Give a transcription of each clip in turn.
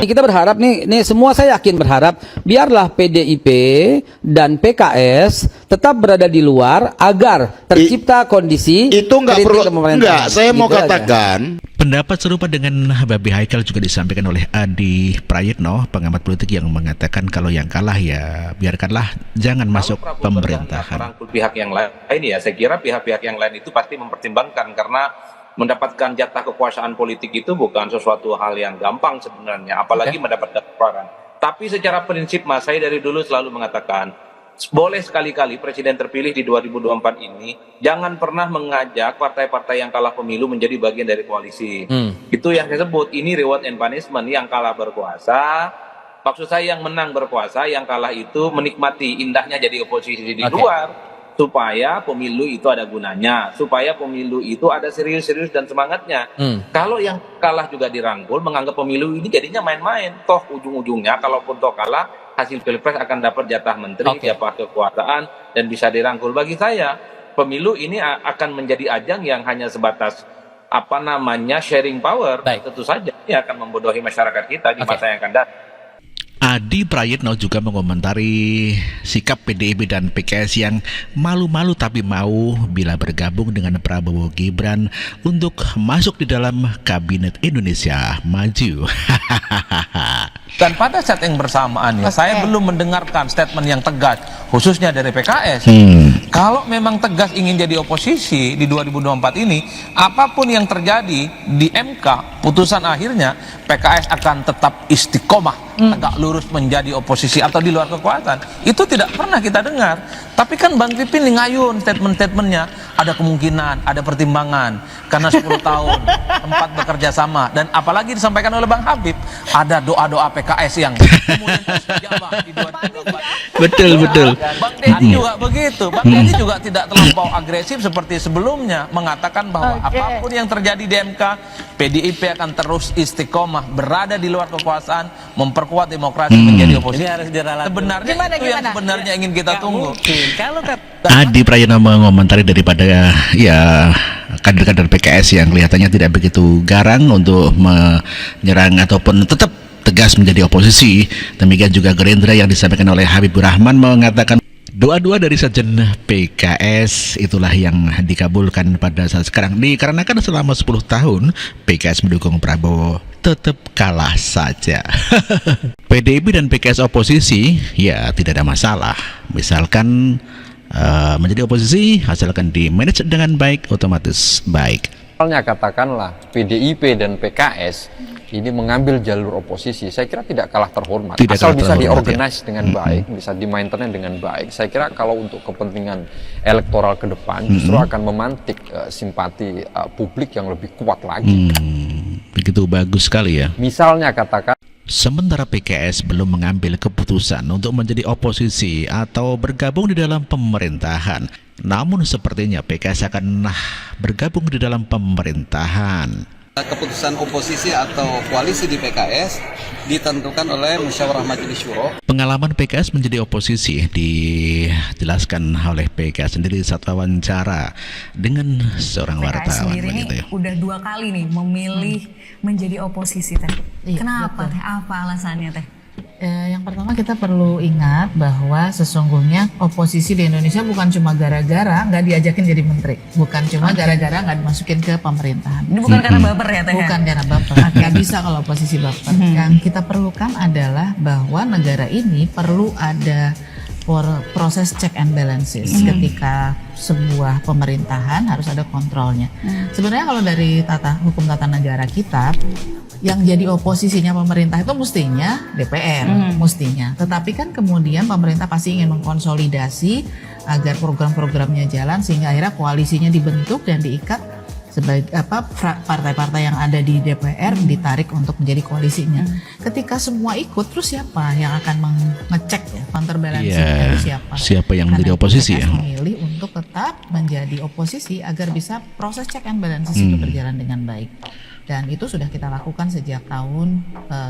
Kita berharap nih semua saya yakin berharap biarlah PDIP dan PKS tetap berada di luar agar tercipta kondisi itu nggak perlu. Enggak, saya mau Gitu katakan Pendapat serupa dengan Babi Haikal juga disampaikan oleh Adi Prayitno, pengamat politik, yang mengatakan kalau yang kalah ya biarkanlah, jangan masuk pemerintahan. Merangkul pihak yang lain ya, saya kira pihak-pihak yang lain itu pasti mempertimbangkan, karena mendapatkan jatah kekuasaan politik itu bukan sesuatu hal yang gampang sebenarnya, apalagi mendapatkan kekuasaan. Tapi secara prinsip Mas, saya dari dulu selalu mengatakan, boleh sekali-kali presiden terpilih di 2024 ini jangan pernah mengajak partai-partai yang kalah pemilu menjadi bagian dari koalisi. Itu yang saya sebut, ini reward and punishment. Yang kalah berkuasa, maksud saya yang menang berkuasa, yang kalah itu menikmati indahnya jadi oposisi di luar, supaya pemilu itu ada gunanya, supaya pemilu itu ada serius-serius dan semangatnya. Kalau yang kalah juga dirangkul, menganggap pemilu ini jadinya main-main, toh ujung-ujungnya kalaupun toh kalah, hasil pilpres akan dapat jatah menteri, jatah kekuasaan, dan bisa dirangkul. Bagi saya, pemilu ini akan menjadi ajang yang hanya sebatas sharing power. Tentu saja ini akan membodohi masyarakat kita di masa yang akan datang. Adi Prayitno juga mengomentari sikap PDIP dan PKS yang malu-malu tapi mau bila bergabung dengan Prabowo Gibran untuk masuk di dalam Kabinet Indonesia Maju. Dan pada saat yang bersamaan ya, saya belum mendengarkan statement yang tegas, khususnya dari PKS. Kalau memang tegas ingin jadi oposisi di 2024 ini, apapun yang terjadi di MK, putusan akhirnya PKS akan tetap istiqomah, tegak lurus menjadi oposisi atau di luar kekuasaan. Itu tidak pernah kita dengar. Tapi kan Bang Pipin ngayun statement-statementnya, ada kemungkinan, ada pertimbangan, karena 10 tahun tempat bekerja sama. Dan apalagi disampaikan oleh Bang Habib, ada doa-doa PKS yang kemudian terjawab di 2024. Betul. Bang Deddy juga begitu. Bang Deddy juga tidak terlampau agresif seperti sebelumnya, mengatakan bahwa apapun yang terjadi di MK, PDIP akan terus istiqomah berada di luar kekuasaan, memperkuat demokrasi menjadi oposisi. Ini harus diralat. Sebenarnya itu yang sebenarnya ingin kita tunggu. Kalau Adi Prayitno mengomentari daripada ya kader-kader PKS yang kelihatannya tidak begitu garang untuk menyerang ataupun tetap tegas menjadi oposisi. Demikian juga Gerindra yang disampaikan oleh Habibur Rahman mengatakan doa-doa dari sekjen PKS itulah yang dikabulkan pada saat sekarang. Dikarenakan selama 10 tahun PKS mendukung Prabowo tetap kalah saja. PDIP dan PKS oposisi ya tidak ada masalah. Misalkan menjadi oposisi asalkan di manage dengan baik, otomatis baik. Misalnya katakanlah PDIP dan PKS ini mengambil jalur oposisi, saya kira tidak kalah terhormat. Asal bisa diorganize dengan baik, bisa dimaintenance dengan baik. Saya kira kalau untuk kepentingan elektoral ke depan justru akan memantik simpati publik yang lebih kuat lagi. Begitu bagus sekali ya. Misalnya katakan sementara PKS belum mengambil keputusan untuk menjadi oposisi atau bergabung di dalam pemerintahan. Namun sepertinya PKS akan bergabung di dalam pemerintahan. Keputusan oposisi atau koalisi di PKS ditentukan oleh Musyawarah Majelis Syuro. Pengalaman PKS menjadi oposisi dijelaskan oleh PKS sendiri saat wawancara dengan seorang wartawan. Begitu ya. Udah 2 kali nih memilih menjadi oposisi teh. Kenapa teh? Apa alasannya teh? Yang pertama kita perlu ingat bahwa sesungguhnya oposisi di Indonesia bukan cuma gara-gara nggak diajakin jadi menteri, bukan cuma gara-gara nggak dimasukin ke pemerintahan. Ini bukan karena baper ya teh? Bukan karena baper, nggak bisa kalau oposisi baper. Yang kita perlukan adalah bahwa negara ini perlu ada proses check and balances. Ketika sebuah pemerintahan harus ada kontrolnya. Sebenarnya kalau dari hukum tata negara kita, yang jadi oposisinya pemerintah itu mestinya DPR, mestinya. Tetapi kan kemudian pemerintah pasti ingin mengkonsolidasi agar program-programnya jalan, sehingga akhirnya koalisinya dibentuk dan diikat sebagai partai-partai yang ada di DPR ditarik untuk menjadi koalisinya. Ketika semua ikut, terus siapa yang akan mengecek ya counterbalancing dari siapa? Siapa yang menjadi oposisi ya? Memilih untuk tetap menjadi oposisi agar bisa proses check and balances itu berjalan dengan baik. Dan itu sudah kita lakukan sejak tahun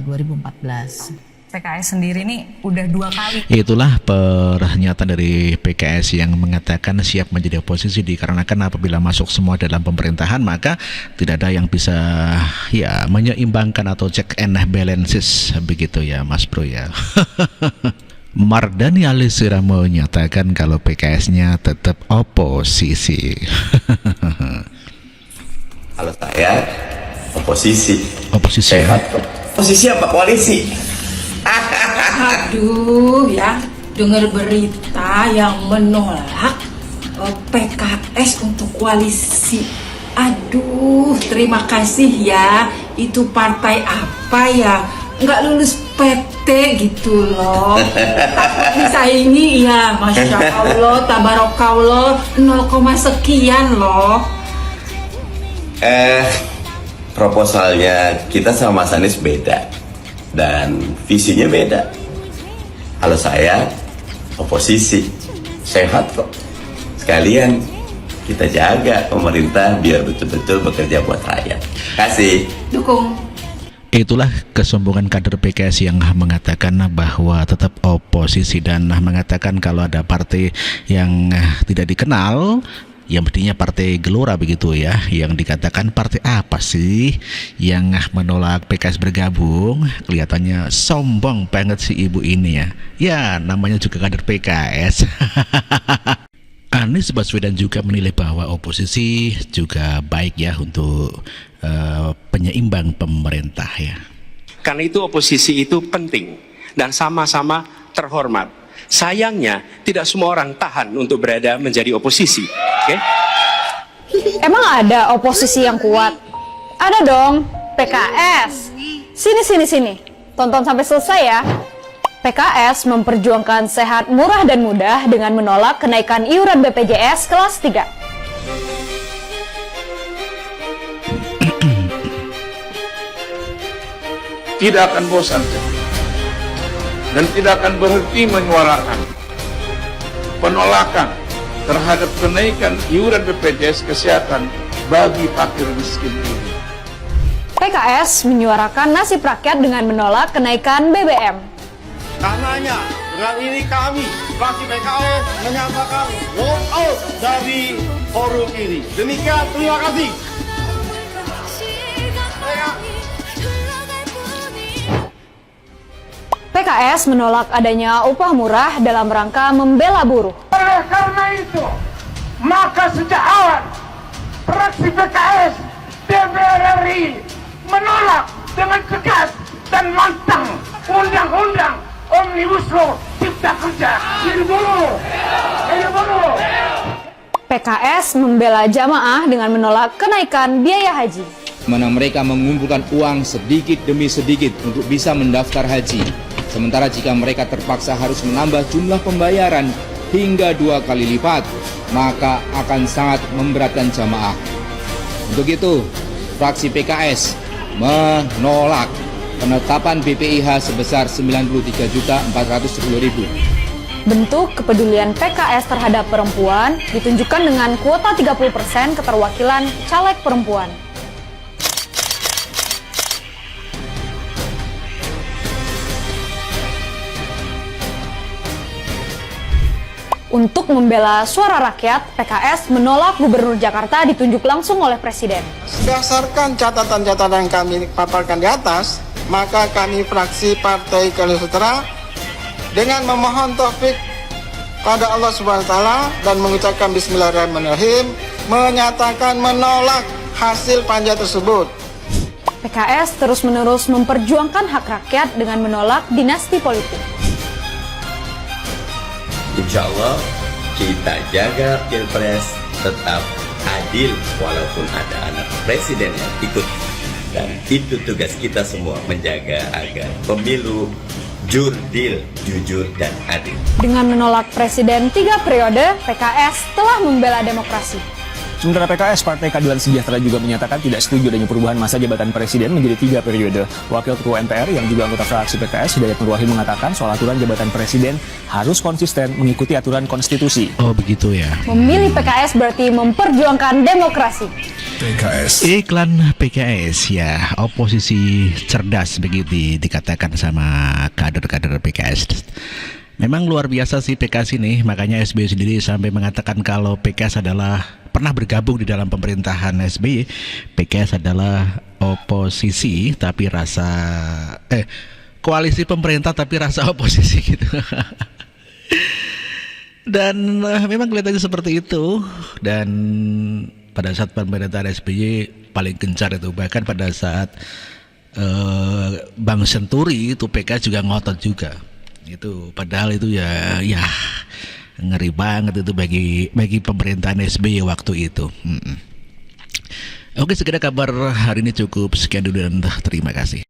2014. PKS sendiri nih udah 2 kali. Itulah pernyataan dari PKS yang mengatakan siap menjadi oposisi dikarenakan apabila masuk semua dalam pemerintahan maka tidak ada yang bisa ya menyeimbangkan atau check and balances begitu ya Mas Bro ya. Mardhani Alisera menyatakan kalau PKS-nya tetap oposisi. Kalau saya oposisi. Oposisi. Sehat. Oposisi apa koalisi? Aduh ya, dengar berita yang menolak PKS untuk koalisi. Aduh, terima kasih ya. Itu partai apa ya? Nggak lulus PT gitu loh. Takut disaingi ya, Masya Allah, tabarakallah, 0, sekian loh. Proposalnya kita sama Mas Anies beda dan visinya beda. Kalau saya oposisi, sehat kok. Sekalian kita jaga pemerintah biar betul-betul bekerja buat rakyat. Kasih. Dukung. Itulah kesombongan kader PKS yang mengatakan bahwa tetap oposisi dan mengatakan kalau ada partai yang tidak dikenal yang mestinya partai Gelora begitu ya, yang dikatakan partai apa sih yang menolak PKS bergabung. Kelihatannya sombong banget si ibu ini ya. Ya namanya juga kader PKS. Anies Baswedan juga menilai bahwa oposisi juga baik ya untuk penyeimbang pemerintah ya. Karena itu oposisi itu penting dan sama-sama terhormat. Sayangnya tidak semua orang tahan untuk berada menjadi oposisi. Oke? Emang ada oposisi yang kuat? Ada dong, PKS. Sini. Tonton sampai selesai ya. PKS memperjuangkan sehat, murah, dan mudah dengan menolak kenaikan iuran BPJS kelas 3. Tidak akan bosan dan tidak akan berhenti menyuarakan penolakan terhadap kenaikan iuran BPJS Kesehatan bagi fakir miskin ini. PKS menyuarakan nasib rakyat dengan menolak kenaikan BBM. Karenanya, dengan ini kami, fraksi PKS, menyatakan walk out dari forum ini. Demikian, terima kasih. PKS menolak adanya upah murah dalam rangka membela buruh. Karena itu, maka sejak awal, fraksi PKS DPR RI menolak dengan tegas dan lantang undang-undang Omnibus Law Cipta Kerja. Ini buruh. PKS membela jamaah dengan menolak kenaikan biaya haji. Mana mereka mengumpulkan uang sedikit demi sedikit untuk bisa mendaftar haji. Sementara jika mereka terpaksa harus menambah jumlah pembayaran hingga 2 kali lipat, maka akan sangat memberatkan jamaah. Untuk itu, fraksi PKS menolak penetapan BPIH sebesar 93.410.000. Bentuk kepedulian PKS terhadap perempuan ditunjukkan dengan kuota 30% keterwakilan caleg perempuan. Untuk membela suara rakyat, PKS menolak Gubernur Jakarta ditunjuk langsung oleh Presiden. Berdasarkan catatan-catatan yang kami paparkan di atas, maka kami fraksi Partai Keadilan Sejahtera dengan memohon taufik pada Allah Subhanahu wa taala dan mengucapkan bismillahirrahmanirrahim menyatakan menolak hasil panja tersebut. PKS terus-menerus memperjuangkan hak rakyat dengan menolak dinasti politik. Insya Allah kita jaga Pilpres tetap adil walaupun ada anak presiden yang ikut. Dan itu tugas kita semua, menjaga agar pemilu jurdil, jujur, dan adil. Dengan menolak presiden 3 periode, PKS telah membela demokrasi. Sementara PKS, Partai Keadilan Sejahtera, juga menyatakan tidak setuju adanya perubahan masa jabatan presiden menjadi 3 periode. Wakil Ketua MPR yang juga anggota fraksi PKS, Hidayat Nur Wahid, mengatakan soal aturan jabatan presiden harus konsisten mengikuti aturan konstitusi. Oh begitu ya. Memilih PKS berarti memperjuangkan demokrasi. PKS. Iklan PKS ya, oposisi cerdas begitu dikatakan sama kader-kader PKS. Memang luar biasa sih PKS ini, makanya SBY sendiri sampai mengatakan kalau PKS adalah pernah bergabung di dalam pemerintahan SBY. PKS adalah oposisi tapi rasa koalisi pemerintah tapi rasa oposisi gitu. Dan memang kelihatannya seperti itu. Dan pada saat pemerintahan SBY paling gencar itu, bahkan pada saat Bang Senturi itu PKS juga ngotot juga. Itu padahal itu ya ngeri banget itu bagi pemerintahan SBY waktu itu. Oke, sekedar kabar hari ini cukup sekian dulu dan terima kasih.